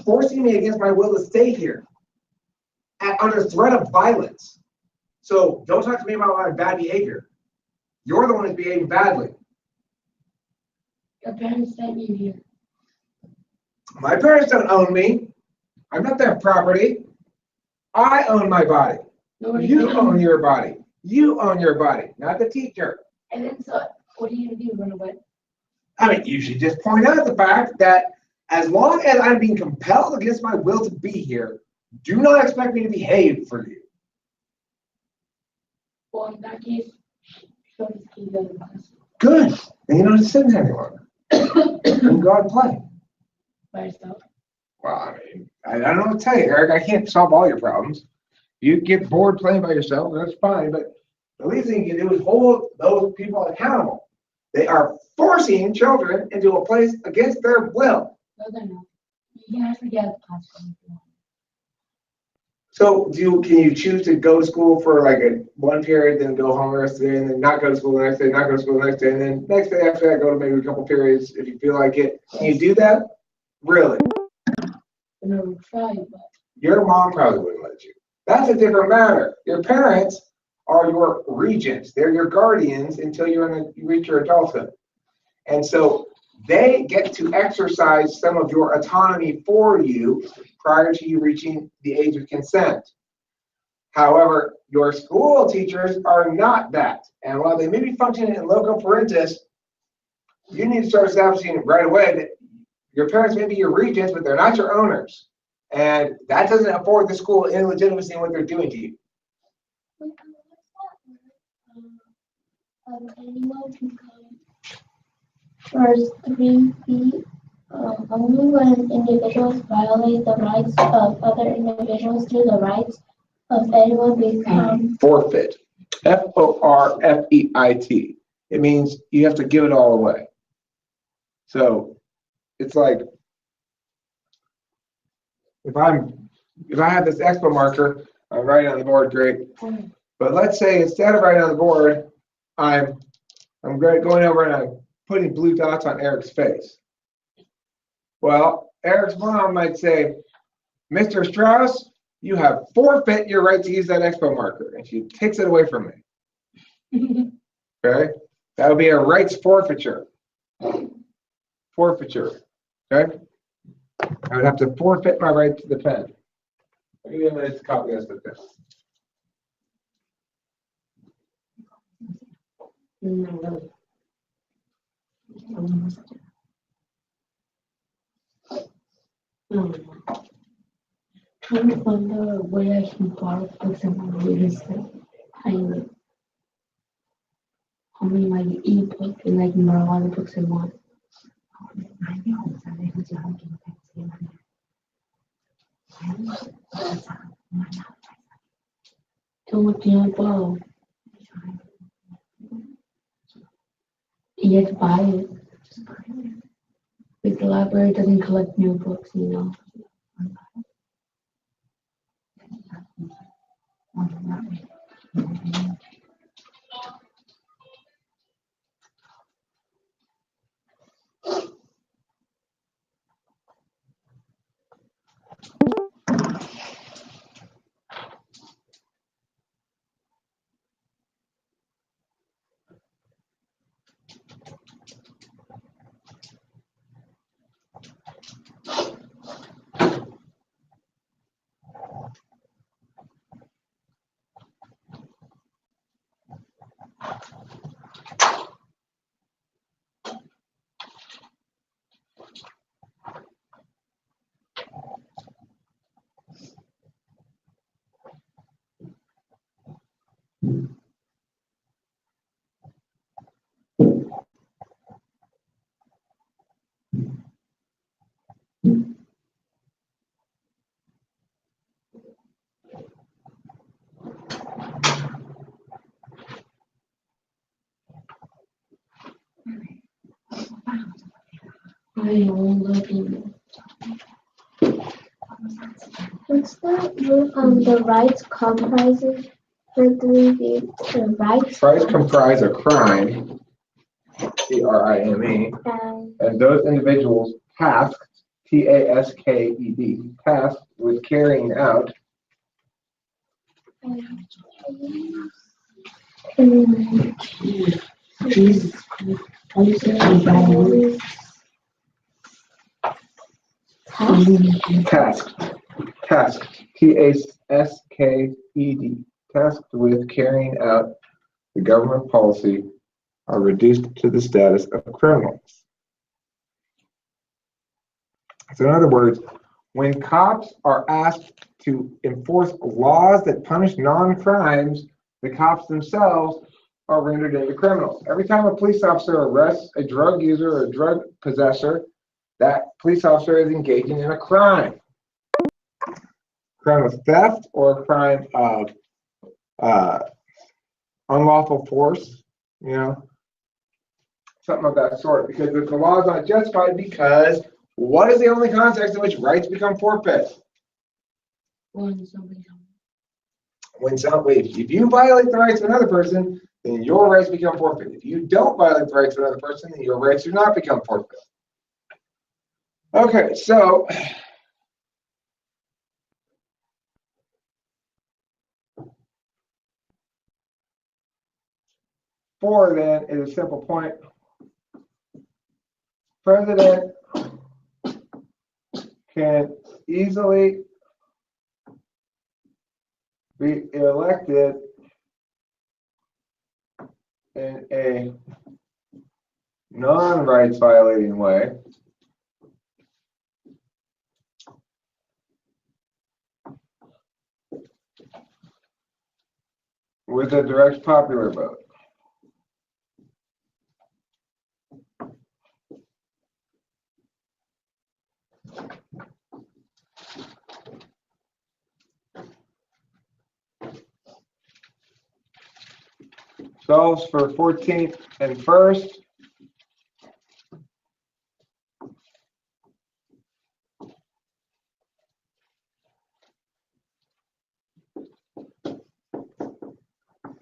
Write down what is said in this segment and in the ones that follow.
forcing me against my will to stay here under threat of violence. So don't talk to me about my bad behavior. You're the one who's behaving badly. Your parents sent you here. My parents don't own me. I'm not their property. I own my body. No, You own your body. You own your body, not the teacher. And then so, what are you going to do? Run away? I mean, you should just point out the fact that as long as I'm being compelled against my will to be here, do not expect me to behave for you. Well, in that case, show us the go to class. Good. And you don't have to sit there any longer. You can go out and play. By yourself. Well, I mean, I don't know what to tell you, Eric. I can't solve all your problems. You get bored playing by yourself, that's fine. But the least thing you can do is hold those people accountable. They are forcing children into a place against their will. No, they're not. You can actually get out of the classroom if you want. So can you choose to go to school for like one period, then go home the rest of the day, and then not go to school the next day, not go to school the next day, and then next day after that go to maybe a couple periods if you feel like it? Can you do that? Really? I never tried, but Your mom probably wouldn't let you. That's a different matter. Your parents are your regents. They're your guardians until you reach your adulthood. And so they get to exercise some of your autonomy for you prior to you reaching the age of consent. However, your school teachers are not that. And while they may be functioning in loco parentis, you need to start establishing right away that your parents may be your regents, but they're not your owners. And that doesn't afford the school any legitimacy in what they're doing to you. Anyone can come first 3 feet only when individuals violate the rights of other individuals to the rights of anyone become Forfeit. Forfeit. It means you have to give it all away. So it's like if I have this expo marker, I'm writing on the board, great. But let's say instead of writing on the board, I'm going over and I'm putting blue dots on Eric's face. Well, Eric's mom might say, Mr. Strauss, you have forfeit your right to use that expo marker, and she takes it away from me. Okay? That would be a rights forfeiture. Forfeiture. Okay? I would have to forfeit my right to the pen. I'll give you a minute to copy this with this. Trying to find a way I can borrow books and read like how many like ebook and I can borrow all the books I want. So what do you borrow? You have to buy it. Because the library doesn't collect new books, you know. I won't look in. what's the rights comprises for 3 feet? The rights Rights comprise a crime, crime, and and those individuals tasked, T-A-S-K-E-D, tasked with carrying out Jesus Christ. How you say it? tasked, T-A-S-K-E-D, tasked with carrying out the government policy are reduced to the status of criminals. So in other words, when cops are asked to enforce laws that punish non-crimes, the cops themselves are rendered into criminals. Every time a police officer arrests a drug user or a drug possessor, that police officer is engaging in a crime. Crime of theft or a crime of unlawful force, something of that sort. Because if the law is not justified, because what is the only context in which rights become forfeit? If you violate the rights of another person, then your rights become forfeit. If you don't violate the rights of another person, then your rights do not become forfeit. Okay, so four then is a simple point. President can easily be elected in a non-rights violating way with a direct popular vote. Solves for 14th and 1st.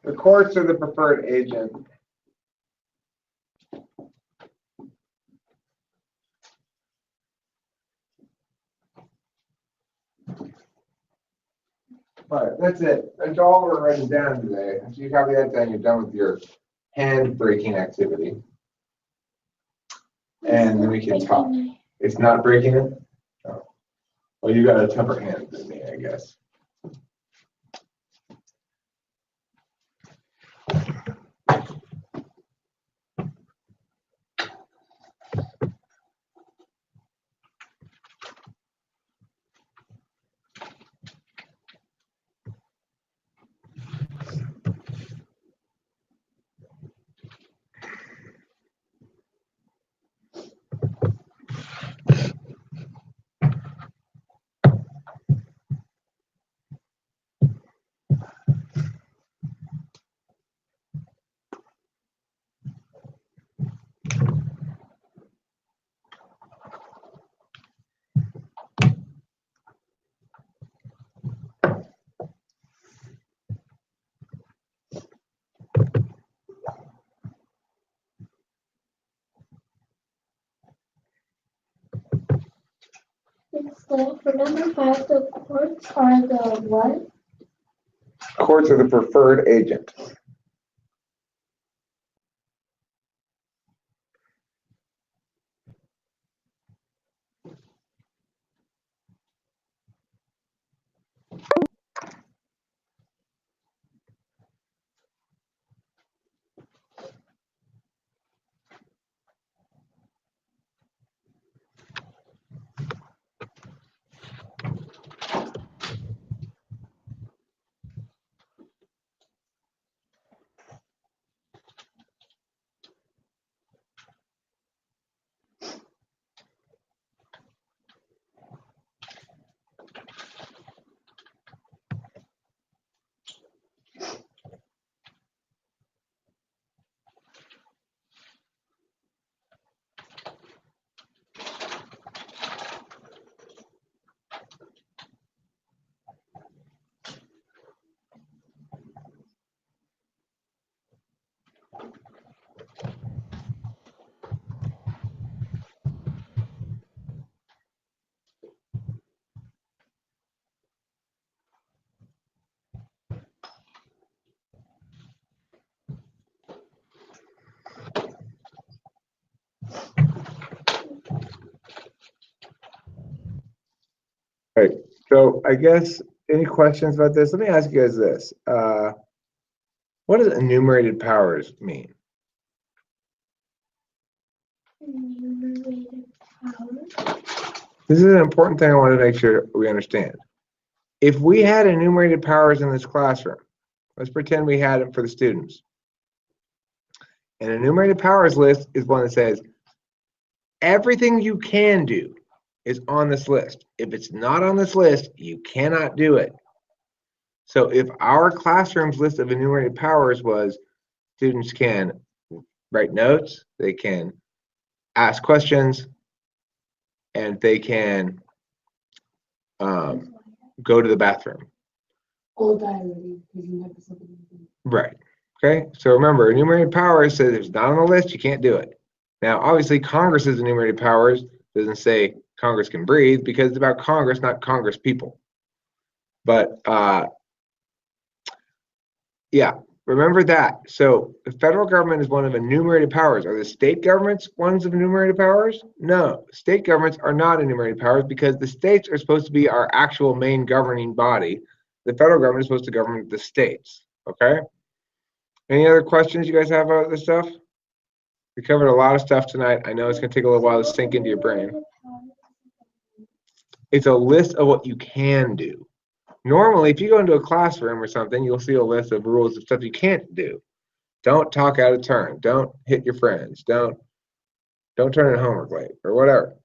The courts are the preferred agent. All right, that's it. That's all we're writing down today. After you copy that down, you're done with your hand-breaking activity. And then we can talk. It's not breaking it? Oh. Well, you got a tougher hand than me, I guess. So for number 5, the courts are the what? Courts are the preferred agent. Right. So I guess any questions about this? Let me ask you guys this. What does enumerated powers mean? Enumerated power. This is an important thing I want to make sure we understand. If we had enumerated powers in this classroom, let's pretend we had it for the students. An enumerated powers list is one that says everything you can do is on this list. If it's not on this list, you cannot do it. So if our classroom's list of enumerated powers was students can write notes, they can ask questions, and they can go to the bathroom. All die already because you have to something. Right. Okay. So remember, enumerated powers says if it's not on the list, you can't do it. Now, obviously, Congress's enumerated powers doesn't say Congress can breathe because it's about Congress, not Congress people. But yeah, remember that. So the federal government is one of enumerated powers. Are the state governments ones of enumerated powers? No, state governments are not enumerated powers because the states are supposed to be our actual main governing body. The federal government is supposed to govern the states. Okay. Any other questions you guys have about this stuff? We covered a lot of stuff tonight. I know it's going to take a little while to sink into your brain. It's a list of what you can do. Normally, if you go into a classroom or something, you'll see a list of rules of stuff you can't do. Don't talk out of turn. Don't hit your friends. Don't turn in homework late or whatever.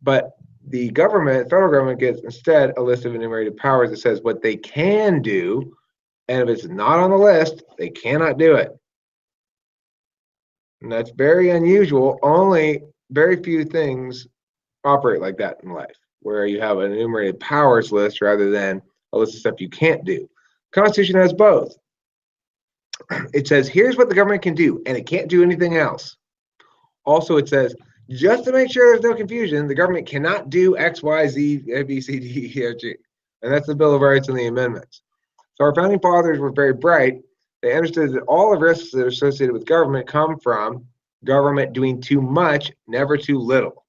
But the government, federal government, gets instead a list of enumerated powers that says what they can do, and if it's not on the list, they cannot do it. And that's very unusual. Only very few things operate like that in life, where you have an enumerated powers list rather than a list of stuff you can't do. Constitution has both. It says, here's what the government can do, and it can't do anything else. Also, it says, just to make sure there's no confusion, the government cannot do X, Y, Z, A, B, C, D, E, F, G. And that's the Bill of Rights and the amendments. So our founding fathers were very bright. They understood that all the risks that are associated with government come from government doing too much, never too little.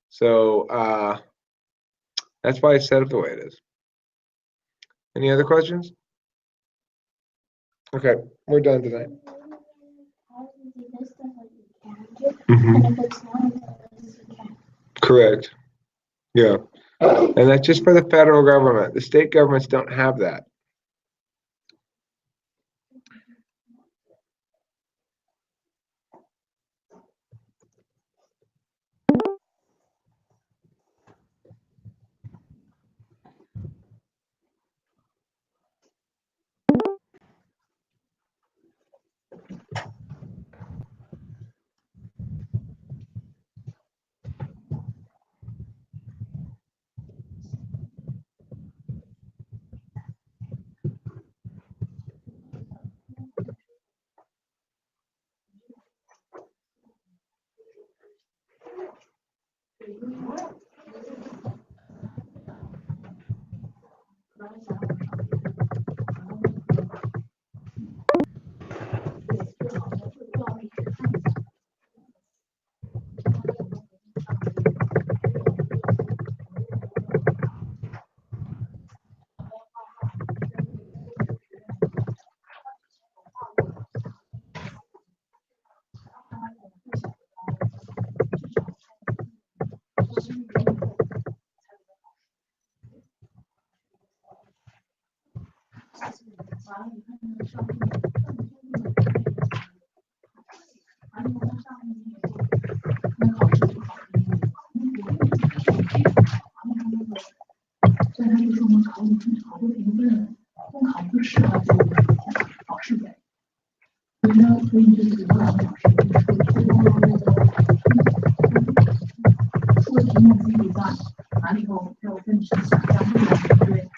So that's why it's set up the way it is. Any other questions? Okay, we're done tonight. Correct. Yeah. And that's just for the federal government. The state governments don't have that.出了题目自己算，完了以后要分析一下，然后对